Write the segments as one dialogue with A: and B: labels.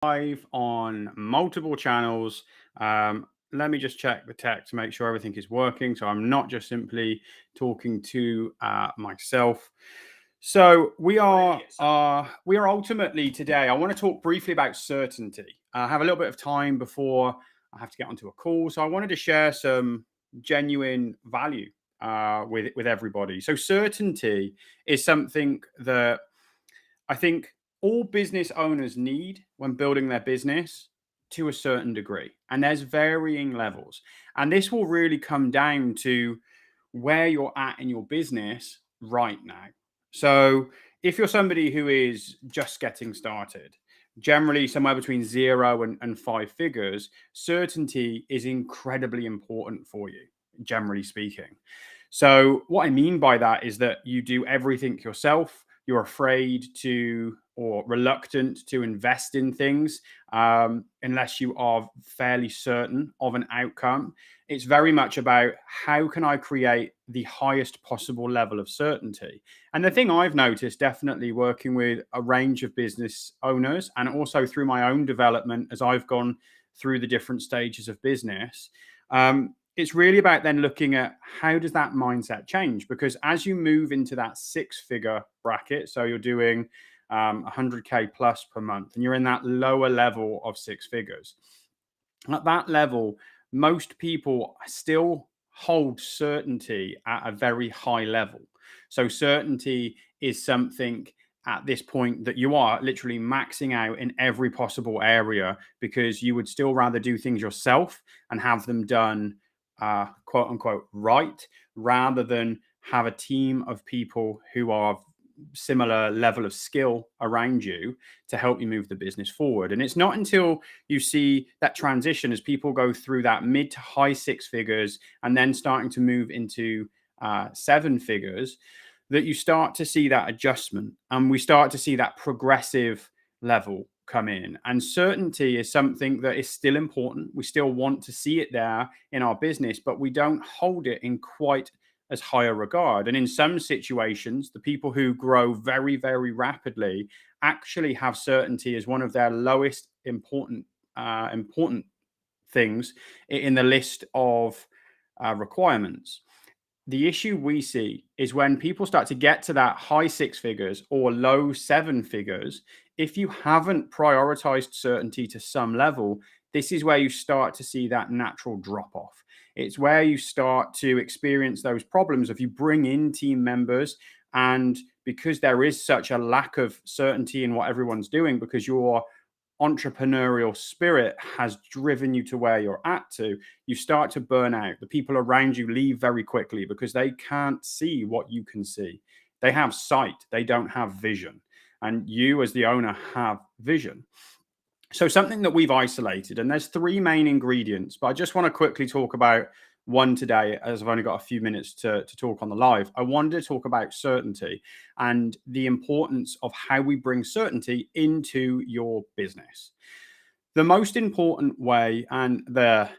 A: live on multiple channels. Let me just check the tech to make sure everything is working. So I'm not just simply talking to myself. So we are ultimately today. I want to talk briefly about certainty. I have a little bit of time before I have to get onto a call, so I wanted to share some genuine value with everybody. So certainty is something that I think all business owners need when building their business to a certain degree. And there's varying levels. And this will really come down to where you're at in your business right now. So if you're somebody who is just getting started, generally somewhere between zero and five figures, certainty is incredibly important for you, generally speaking. So, what I mean by that is that you do everything yourself. You're afraid to or reluctant to invest in things unless you are fairly certain of an outcome. It's very much about how can I create the highest possible level of certainty. And the thing I've noticed, definitely working with a range of business owners and also through my own development as I've gone through the different stages of business, it's really about then looking at how does that mindset change? Because as you move into that six-figure bracket, so you're doing 100K plus per month, and you're in that lower level of six figures. At that level, most people still hold certainty at a very high level. So certainty is something at this point that you are literally maxing out in every possible area because you would still rather do things yourself and have them done quote unquote right rather than have a team of people who are similar level of skill around you to help you move the business forward. And it's not until you see that transition as people go through that mid to high six figures and then starting to move into seven figures that you start to see that adjustment and we start to see that progressive level come in. And certainty is something that is still important. We still want to see it there in our business, but we don't hold it in quite as high a regard. And in some situations, the people who grow very, very rapidly actually have certainty as one of their lowest important things in the list of requirements. The issue we see is when people start to get to that high six figures or low seven figures, if you haven't prioritized certainty to some level, this is where you start to see that natural drop off. It's where you start to experience those problems if you bring in team members and because there is such a lack of certainty in what everyone's doing because you're entrepreneurial spirit has driven you to where you're at to, you start to burn out. The people around you leave very quickly because they can't see what you can see. They have sight, they don't have vision. And you, as the owner, have vision. So, something that we've isolated, and there's three main ingredients, but I just want to quickly talk about one today, as I've only got a few minutes to talk on the live. I wanted to talk about certainty and the importance of how we bring certainty into your business. The most important way and the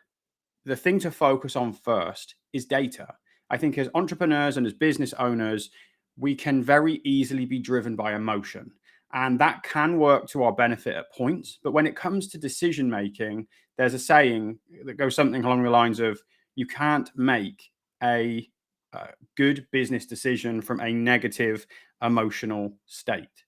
A: thing to focus on first is data. I think as entrepreneurs and as business owners, we can very easily be driven by emotion. And that can work to our benefit at points. But when it comes to decision making, there's a saying that goes something along the lines of you can't make a good business decision from a negative emotional state.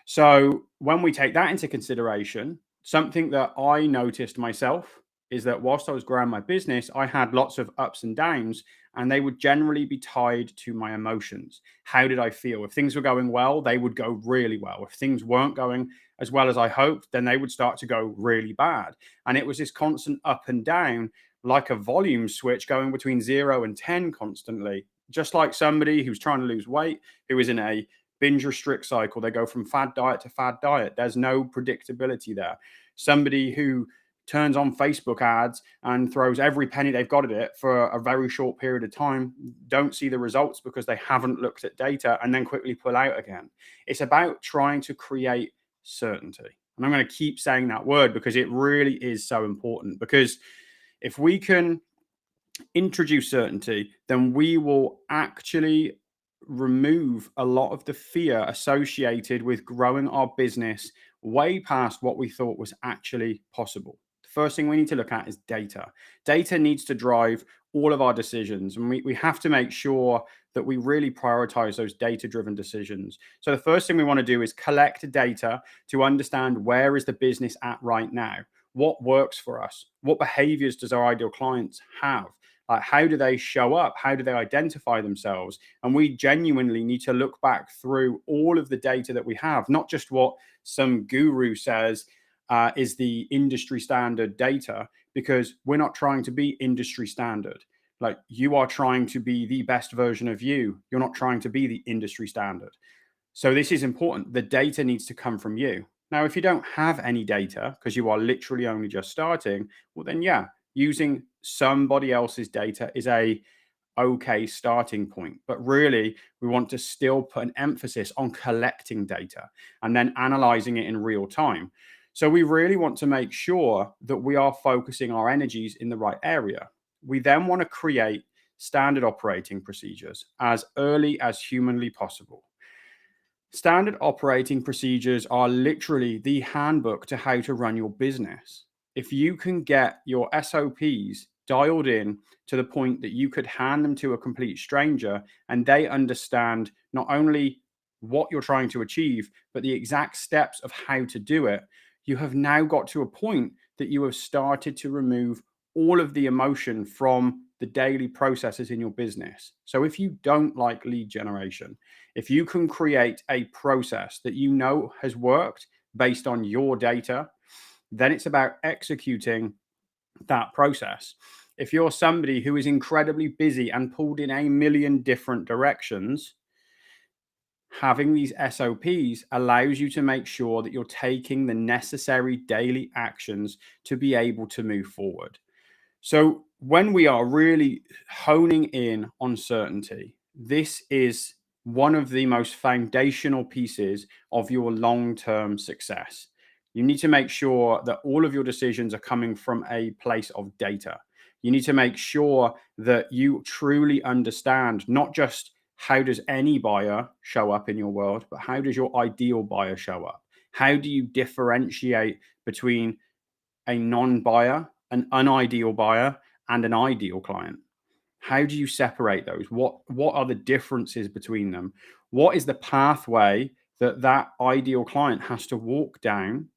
A: So when we take that into consideration, something that I noticed myself is that whilst I was growing my business, I had lots of ups and downs, and they would generally be tied to my emotions. How did I feel? If things were going well, they would go really well. If things weren't going as well as I hoped, then they would start to go really bad. And it was this constant up and down, like a volume switch going between 0 and 10 constantly. Just like somebody who's trying to lose weight, who is in a binge restrict cycle, they go from fad diet to fad diet. There's no predictability there. Somebody who turns on Facebook ads and throws every penny they've got at it for a very short period of time, don't see the results because they haven't looked at data and then quickly pull out again. It's about trying to create certainty. And I'm going to keep saying that word because it really is so important. Because if we can introduce certainty, then we will actually remove a lot of the fear associated with growing our business way past what we thought was actually possible. The first thing we need to look at is data. Data needs to drive all of our decisions, and we have to make sure that we really prioritize those data-driven decisions. So the first thing we want to do is collect data to understand where is the business at right now, what works for us, what behaviors does our ideal clients have, like how do they show up, how do they identify themselves. And we genuinely need to look back through all of the data that we have, not just what some guru says is the industry standard data, because we're not trying to be industry standard. Like, you are trying to be the best version of you. You're not trying to be the industry standard. So this is important. The data needs to come from you. Now, if you don't have any data because you are literally only just starting, well, then yeah, using somebody else's data is a okay starting point. But really, we want to still put an emphasis on collecting data and then analyzing it in real time. So we really want to make sure that we are focusing our energies in the right area. We then want to create standard operating procedures as early as humanly possible. Standard operating procedures are literally the handbook to how to run your business. If you can get your SOPs dialed in to the point that you could hand them to a complete stranger and they understand not only what you're trying to achieve, but the exact steps of how to do it, you have now got to a point that you have started to remove all of the emotion from the daily processes in your business. So if you don't like lead generation, if you can create a process that you know has worked based on your data, then it's about executing that process. If you're somebody who is incredibly busy and pulled in a million different directions, having these SOPs allows you to make sure that you're taking the necessary daily actions to be able to move forward. So when we are really honing in on certainty, this is one of the most foundational pieces of your long-term success. You need to make sure that all of your decisions are coming from a place of data. You need to make sure that you truly understand not just how does any buyer show up in your world, but how does your ideal buyer show up? How do you differentiate between a non-buyer, an unideal buyer, and an ideal client? How do you separate those? What are the differences between them? What is the pathway that that ideal client has to walk down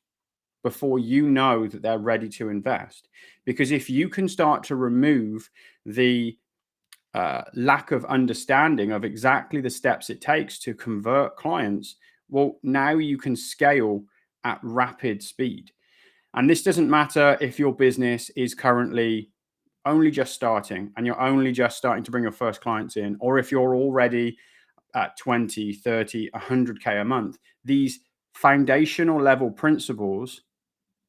A: before you know that they're ready to invest? Because if you can start to remove the lack of understanding of exactly the steps it takes to convert clients, well, now you can scale at rapid speed. And this doesn't matter if your business is currently only just starting and you're only just starting to bring your first clients in, or if you're already at 20, 30, 100K a month. These foundational level principles,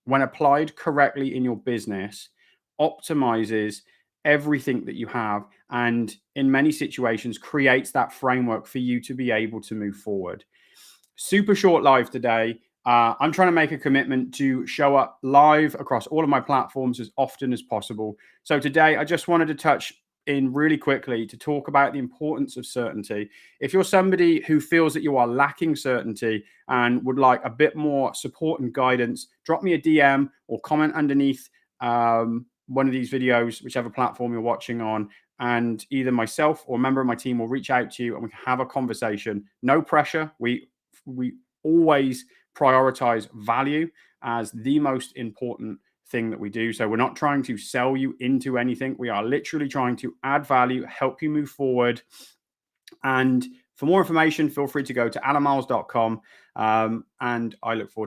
A: when applied correctly in your business, optimizes everything that you have, and in many situations creates that framework for you to be able to move forward. Super short live today. I'm trying to make a commitment to show up live across all of my platforms as often as possible. So today, I just wanted to touch in really quickly to talk about the importance of certainty. If you're somebody who feels that you are lacking certainty and would like a bit more support and guidance, drop me a DM or comment underneath one of these videos, whichever platform you're watching on, and either myself or a member of my team will reach out to you and we can have a conversation. No pressure. We always prioritize value as the most important thing that we do. So we're not trying to sell you into anything. We are literally trying to add value, help you move forward. And for more information, feel free to go to alanmiles.com. And I look forward